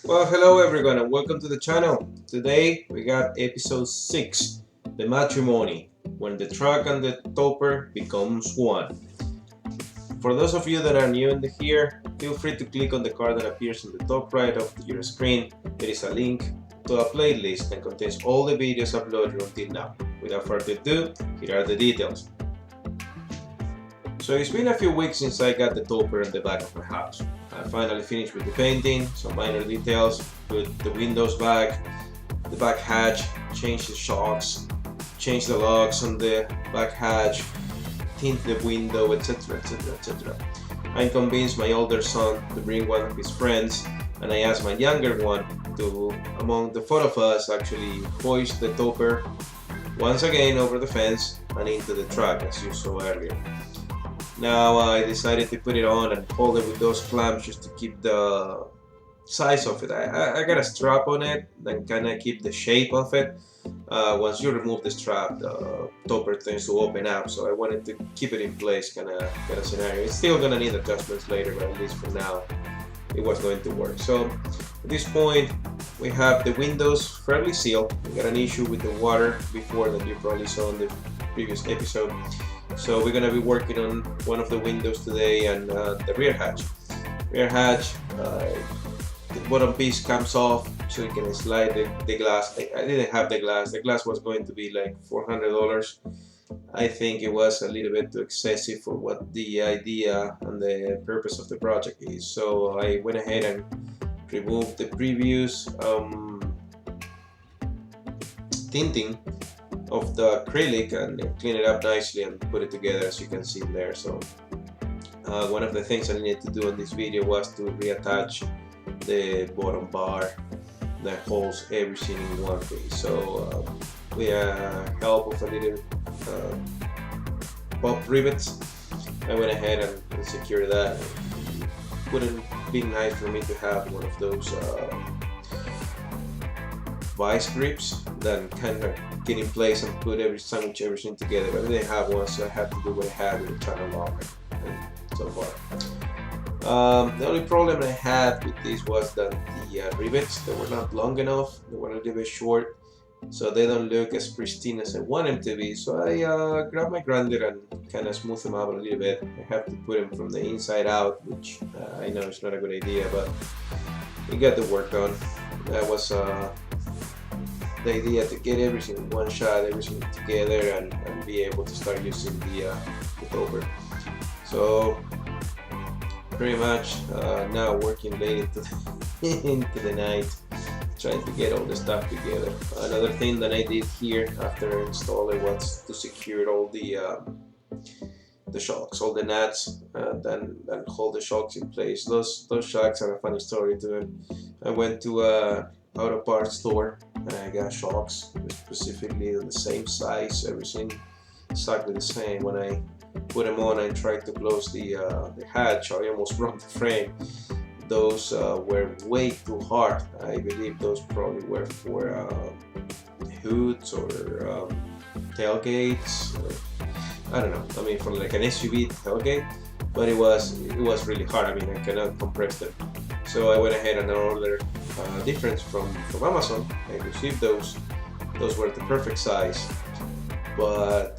Well, hello everyone and welcome to the channel. Today we got episode 6, the matrimony, when the truck and the topper becomes one. For those of you that are new in here, feel free to click on the card that appears on the top right of your screen. There is a link to a playlist that contains all the videos uploaded until now. Without further ado, here are the details. So it's been a few weeks since I got the topper in the back of my house. I finally finished with the painting, some minor details, put the windows back, the back hatch, changed the shocks, changed the locks on the back hatch, tint the window, etc, etc, etc. I convinced my older son to bring one of his friends, and I asked my younger one to, among the four of us, actually hoist the topper once again over the fence and into the truck as you saw earlier. Now I decided to put it on and hold it with those clamps just to keep the size of it. I got a strap on it that kind of keep the shape of it. Once you remove the strap, the topper tends to open up, so I wanted to keep it in place kind of scenario. It's still gonna need adjustments later, but at least for now it was going to work. So at this point we have the windows fairly sealed. We got an issue with the water before that you probably saw in the previous episode. So we're gonna be working on one of the windows today and the rear hatch. Rear hatch, the bottom piece comes off so you can slide the glass. I didn't have the glass. The glass was going to be like $400. I think it was a little bit too excessive for what the idea and the purpose of the project is. So I went ahead and removed the previous tinting of the acrylic and clean it up nicely and put it together as you can see there. So one of the things I needed to do in this video was to reattach the bottom bar that holds everything in one piece. So with help of a little pop rivets, I went ahead and secured that. Wouldn't be nice for me to have one of those vice grips that kind of get in place and put sandwich everything together, but I didn't have one, so I had to do what I had with the channel locker and so far. The only problem I had with this was that the rivets, they were not long enough, they were a little bit short, so they don't look as pristine as I want them to be. So I grabbed my grinder and kind of smooth them out a little bit. I have to put them from the inside out, which I know is not a good idea, but it got the work done. That was the idea, to get everything in one shot, everything together, and be able to start using the topper. So pretty much now working late into into the night, trying to get all the stuff together. Another thing that I did here after installing was to secure all the shocks, all the nuts that hold the shocks in place. Those shocks are a funny story to them. I went to a auto parts store and I got shocks specifically the same size, everything exactly the same. When I put them on and tried to close the hatch, I almost broke the frame. Those were way too hard. I believe those probably were for hoods or tailgates. I don't know. I mean, for like an SUV tailgate, but it was really hard. I mean, I cannot compress them. So I went ahead and ordered different from Amazon. I received those. Those were the perfect size, but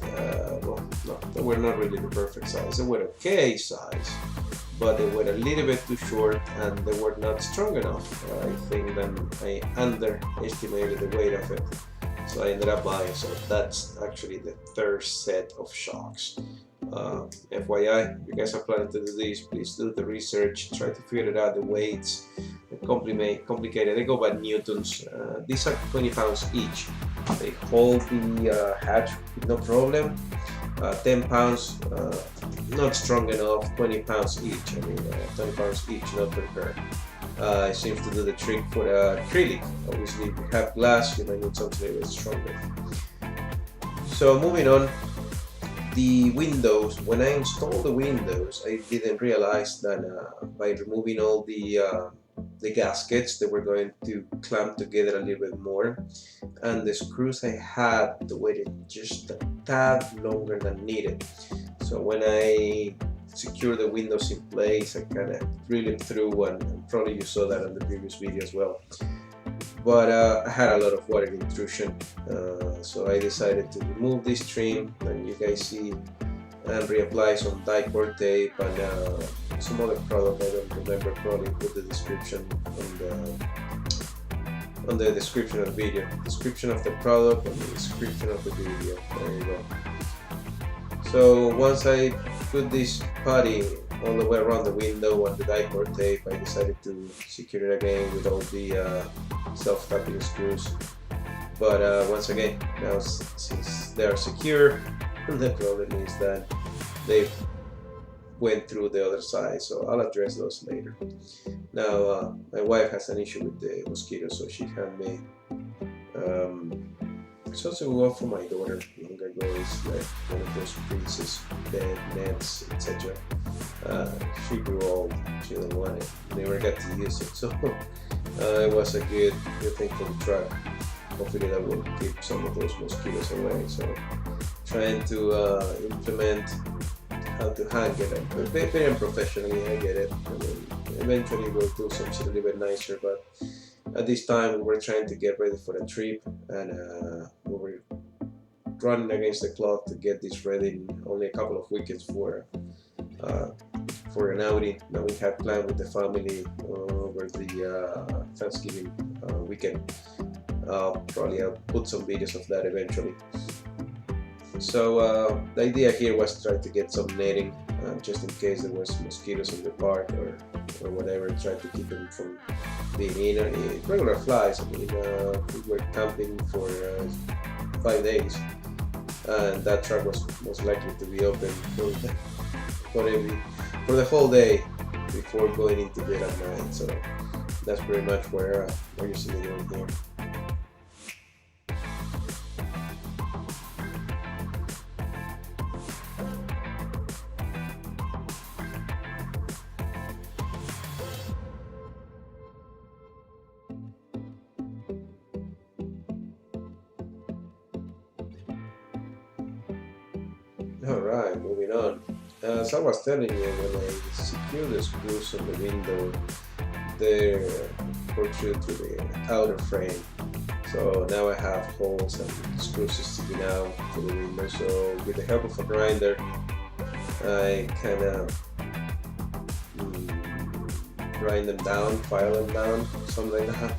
well, no, they were not really the perfect size. They were okay size, but they were a little bit too short and they were not strong enough. I think then I underestimated the weight of it, so I ended up buying. So that's actually the third set of shocks. FYI, if you guys are planning to do this, please do the research, try to figure out the weights. They're complicated. They go by newtons. These are 20 pounds each. They hold the hatch with no problem. 10 pounds, not strong enough. 20 pounds each. I mean, 20 pounds each, not per pair. It seems to do the trick for the acrylic. Obviously, if you have glass, you might need something a little bit stronger. So moving on. The windows, when I installed the windows, I didn't realize that by removing all the gaskets, they were going to clamp together a little bit more, and the screws I had waited just a tad longer than needed. So when I secure the windows in place. I kind of drilled it through, and probably you saw that on the previous video as well. But I had a lot of water intrusion, so I decided to remove this trim, and you guys see, and reapply some die-cord tape and some other product I don't remember. Probably put the description on the description of the video, description of the product and the description of the video. There you go. So once I put this putty all the way around the window and the die-cord tape, I decided to secure it again with all the self-tapping screws. But once again, now since they are secure, the problem is that they went through the other side, so I'll address those later. Now my wife has an issue with the mosquitoes, so she had me it's also well for my daughter. Long ago, it's like one of those princess bed nets, etc. She grew old, she didn't want it, never got to use it, so it was a good thing for the truck. Hopefully that will keep some of those mosquitoes away. So trying to implement how to hang it, very unprofessionally, I get it. I mean, eventually we'll do something a little bit nicer, but at this time we were trying to get ready for the trip, and we were running against the clock to get this ready in only a couple of weekends for an outing that we had planned with the family over the Thanksgiving weekend. Probably I'll put some videos of that eventually. So the idea here was to try to get some netting just in case there was mosquitoes in the park or whatever, try to keep them from being in. Regular flies. I mean, we were camping for 5 days, and that truck was most likely to be open for the whole day before going into bed at night. So that's pretty much where you're seeing it over there. Alright, moving on. As I was telling you, when I secure the screws on the window, they protrude to the outer frame. So now I have holes and screws sticking out to the window. So with the help of a grinder, I kind of grind them down, file them down, something like that.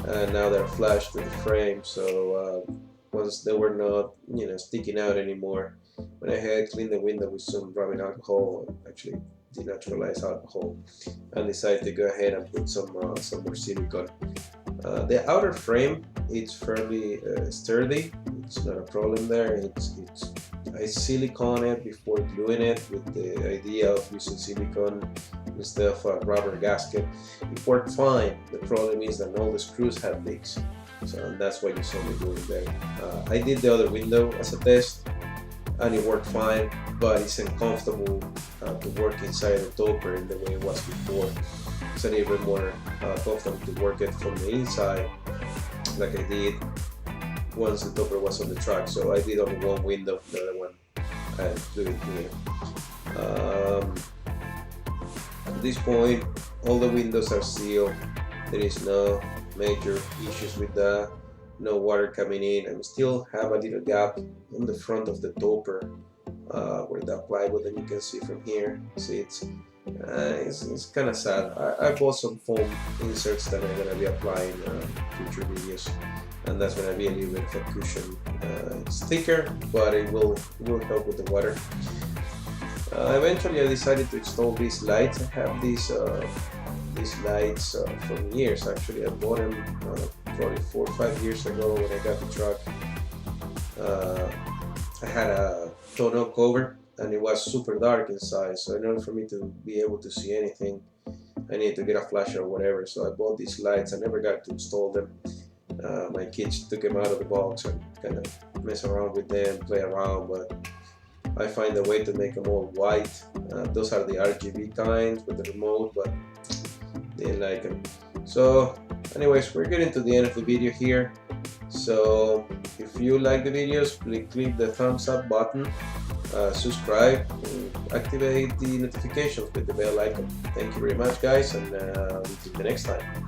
And now they're flush to the frame. So once they were not, sticking out anymore, when I had cleaned the window with some rubbing alcohol, actually denaturalized alcohol, and decided to go ahead and put some more silicone. The outer frame, it's fairly sturdy. It's not a problem there. I silicone it before gluing it with the idea of using silicone instead of a rubber gasket. It worked fine. The problem is that all the screws had leaks, so that's what you saw me doing there. I did the other window as a test, and it worked fine, but it's uncomfortable to work inside the topper in the way it was before. It's a little bit more comfortable to work it from the inside, like I did once the topper was on the truck. So I did only one window, the other one I do it here. At this point, all the windows are sealed. There is no major issues with that. No water coming in. I still have a little gap on the front of the topper where that plywood that you can see from here. See, it's kind of sad. I bought some foam inserts that I'm gonna be applying in future videos, and that's gonna be a little bit of a cushion. It's thicker, but it will help with the water. Eventually, I decided to install these lights. I have these lights from years. Actually, I bought them probably 4 or 5 years ago when I got the truck. I had a tonneau cover, and it was super dark inside, so in order for me to be able to see anything, I needed to get a flash or whatever. So I bought these lights. I never got to install them. My kids took them out of the box and kind of mess around with them, play around, but I find a way to make them all white. Those are the RGB kinds with the remote, but they didn't like them. So anyways, we're getting to the end of the video here. So if you like the videos, please click the thumbs up button. subscribe, and activate the notifications with the bell icon. Thank you very much, guys, and until the next time.